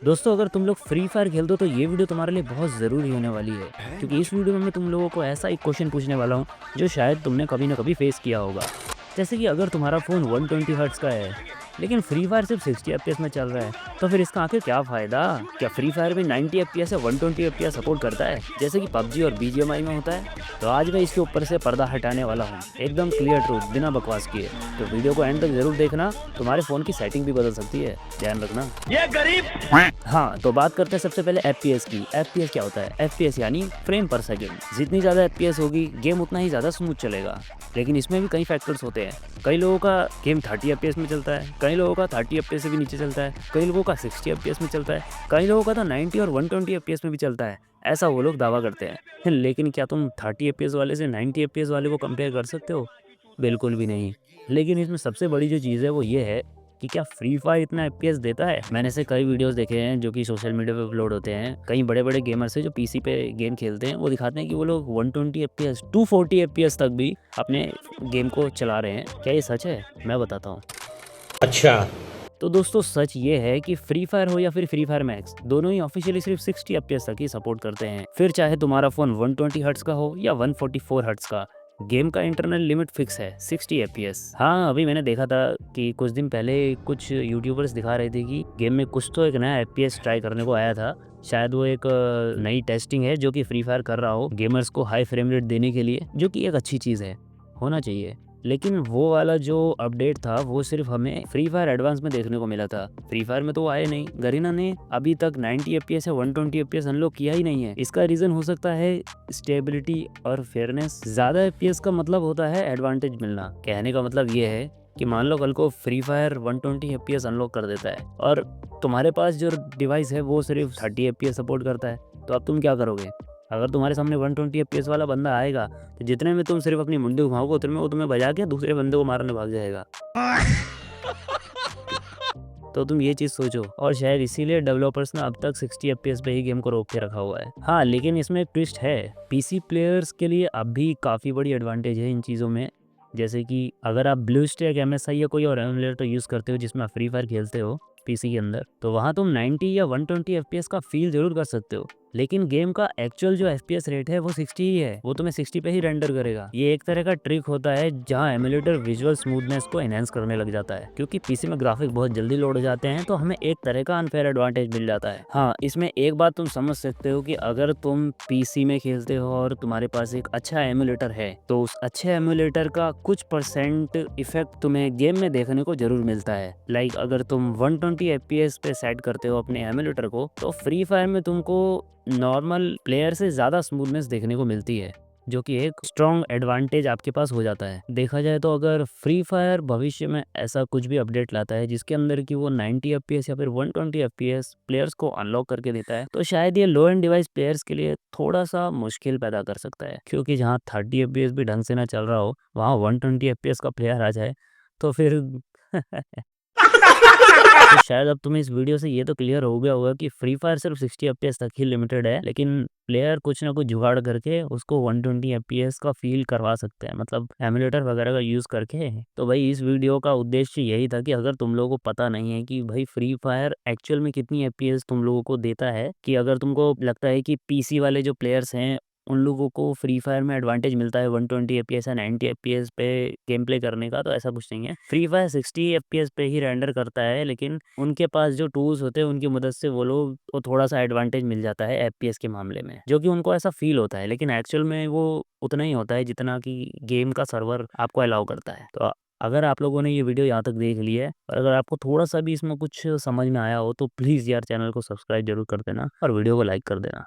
दोस्तों अगर तुम लोग फ्री फायर खेलते हो तो ये वीडियो तुम्हारे लिए बहुत ज़रूरी होने वाली है, क्योंकि इस वीडियो में मैं तुम लोगों को ऐसा एक क्वेश्चन पूछने वाला हूँ जो शायद तुमने कभी ना कभी फेस किया होगा। जैसे कि अगर तुम्हारा फ़ोन 120 हर्ट्ज़ का है लेकिन फ्री फायर सिर्फ 60 एफपीएस में चल रहा है, तो फिर इसका आखिर क्या फ़ायदा? क्या फ्री फायर भी 90 एफपीएस या 120 एफपीएस सपोर्ट करता है जैसे कि पबजी और बीजीएमआई में होता है? तो आज मैं इसके ऊपर से पर्दा हटाने वाला हूँ, एकदम क्लियर ट्रूथ बिना बकवास किए। तो वीडियो को एंड तक ज़रूर देखना, तुम्हारे फ़ोन की सेटिंग भी बदल सकती है, ध्यान रखना। ये गरीब। हाँ, तो बात करते हैं सबसे पहले एफपीएस की। एफपीएस क्या होता है? एफपीएस यानी फ्रेम पर सेकंड। जितनी ज़्यादा एफपीएस होगी गेम उतना ही ज़्यादा स्मूथ चलेगा। लेकिन इसमें भी कई फैक्टर्स होते हैं। कई लोगों का गेम 30 एफपीएस में चलता है, कई लोगों का 30 एफपीएस से भी नीचे चलता है, कई लोगों का 60 एफपीएस में चलता है, कई लोगों का तो 90 और 120 एफपीएस में भी चलता है। ऐसा वो लोग दावा करते हैं। लेकिन क्या तुम 30 एफपीएस वाले से 90 एफपीएस वाले को कंपेयर कर सकते हो? बिल्कुल भी नहीं। लेकिन इसमें सबसे बड़ी जो चीज़ है वो ये है कि क्या फ्री फायर इतना एफपीएस देता है? मैंने ऐसे कई वीडियोस देखे हैं जो कि सोशल मीडिया पे अपलोड होते हैं। कई बड़े-बड़े गेमर्स हैं जो पीसी पे गेम खेलते हैं, वो दिखाते हैं कि वो लोग 120 एफपीएस, 240 एफपीएस तक भी अपने गेम को चला रहे हैं। क्या ये सच है? मैं बताता हूँ। अच्छा। तो दोस्तों सच ये है कि फ्री फायर हो या फिर फ्री फायर मैक्स, दोनों ही ऑफिशियली सिर्फ 60 एफपीएस तक ही सपोर्ट करते हैं। फिर चाहे तुम्हारा फोन 120 हर्ट्ज का हो या 144 हर्ट्ज का, गेम का इंटरनल लिमिट फिक्स है 60 एफपीएस। हाँ, अभी मैंने देखा था कि कुछ दिन पहले कुछ यूट्यूबर्स दिखा रहे थे कि गेम में कुछ तो एक नया एफपीएस ट्राई करने को आया था। शायद वो एक नई टेस्टिंग है जो कि फ्री फायर कर रहा हो गेमर्स को हाई फ्रेम रेट देने के लिए, जो कि एक अच्छी चीज़ है, होना चाहिए। लेकिन वो वाला जो अपडेट था वो सिर्फ हमें फ्री फायर एडवांस में देखने को मिला था। फ्री फायर में तो वो आए नहीं। गरीना ने अभी तक 90 एफपीएस या 120 एफपीएस अनलॉक किया ही नहीं है। इसका रीजन हो सकता है स्टेबिलिटी और फेयरनेस। ज्यादा एफपीएस का मतलब होता है एडवांटेज मिलना। कहने का मतलब ये है कि मान लो कल को फ्री फायर 120 एफपीएस अनलॉक कर देता है और तुम्हारे पास जो डिवाइस है वो सिर्फ 30 एफपीएस सपोर्ट करता है, तो अब तुम क्या करोगे? अगर तुम्हारे सामने 120 एफपीएस वाला बंदा आएगा तो जितने में तुम सिर्फ अपनी मुंडी घुमाओगे उतने में वो तुम्हें बजा के दूसरे बंदे को मारने भाग जाएगा। तो तुम ये चीज़ सोचो, और शायद इसीलिए डेवलपर्स ने अब तक 60 एफपीएस पे ही गेम को रोक के रखा हुआ है। हाँ, लेकिन इसमें एक ट्विस्ट है। पीसी प्लेयर्स के लिए अब भी काफ़ी बड़ी एडवांटेज है इन चीज़ों में। जैसे कि अगर आप ब्लू स्टैक एमएसआई या कोई और एमुलेटर यूज़ करते हो जिसमें आप फ्री फायर खेलते हो पीसी के अंदर, तो वहाँ तुम 90 या 120 एफपीएस का फील जरूर कर सकते हो। लेकिन गेम का एक्चुअल जो एफपीएस रेट है वो 60 ही है, वो तुम्हें 60 पे ही रेंडर करेगा। ये एक तरह का ट्रिक होता है जहाँ एमुलेटर विजुअल स्मूथनेस को एनहेंस करने लग जाता है, क्योंकि पीसी में ग्राफिक बहुत जल्दी लोड हो जाते हैं, तो हमें एक तरह का अनफेयर एडवांटेज मिल जाता है। हाँ, इसमें एक बात तुम समझ सकते हो कि अगर तुम पीसी में खेलते हो और तुम्हारे पास एक अच्छा एमुलेटर है, तो उस अच्छे एमुलेटर का कुछ परसेंट इफेक्ट तुम्हें गेम में देखने को जरूर मिलता है। लाइक अगर तुम 120 एफपीएस पे सेट करते हो अपने एमुलेटर को, तो फ्री फायर में तुमको नॉर्मल प्लेयर से ज़्यादा स्मूथनेस देखने को मिलती है, जो कि एक स्ट्रॉन्ग एडवांटेज आपके पास हो जाता है। देखा जाए तो अगर फ्री फायर भविष्य में ऐसा कुछ भी अपडेट लाता है जिसके अंदर कि वो 90 एफपीएस या फिर 120 एफपीएस प्लेयर्स को अनलॉक करके देता है, तो शायद ये लो एंड डिवाइस प्लेयर्स के लिए थोड़ा सा मुश्किल पैदा कर सकता है, क्योंकि जहाँ 30 एफपीएस भी ढंग से ना चल रहा हो वहाँ 120 एफपीएस का प्लेयर आ जाए तो फिर तो शायद अब तुम्हें इस वीडियो से ये तो क्लियर हो गया होगा कि फ्री फायर सिर्फ 60 एफपीएस तक ही लिमिटेड है, लेकिन प्लेयर कुछ ना कुछ जुगाड़ करके उसको 120 एफपीएस का फील करवा सकते हैं, मतलब एमुलेटर वगैरह का यूज़ करके। तो भाई इस वीडियो का उद्देश्य यही था कि अगर तुम लोगों को पता नहीं है कि भाई फ्री फायर एक्चुअल में कितनी एफपीएस तुम लोगों को देता है, कि अगर तुमको लगता है कि पीसी वाले जो प्लेयर्स हैं उन लोगों को फ्री फायर में एडवांटेज मिलता है 120 एफपीएस या 90 एफपीएस पे गेम प्ले करने का, तो ऐसा कुछ नहीं है। फ्री फायर 60 एफपीएस पे ही रेंडर करता है, लेकिन उनके पास जो टूल्स होते हैं उनकी मदद से वो लोग को थोड़ा सा एडवांटेज मिल जाता है एफपीएस के मामले में, जो कि उनको ऐसा फील होता है, लेकिन एक्चुअल में वो उतना ही होता है जितना कि गेम का सर्वर आपको अलाउ करता है। तो अगर आप लोगों ने ये वीडियो यहाँ तक देख ली है और अगर आपको थोड़ा सा भी इसमें कुछ समझ में आया हो तो प्लीज़ यार चैनल को सब्सक्राइब जरूर कर देना और वीडियो को लाइक कर देना।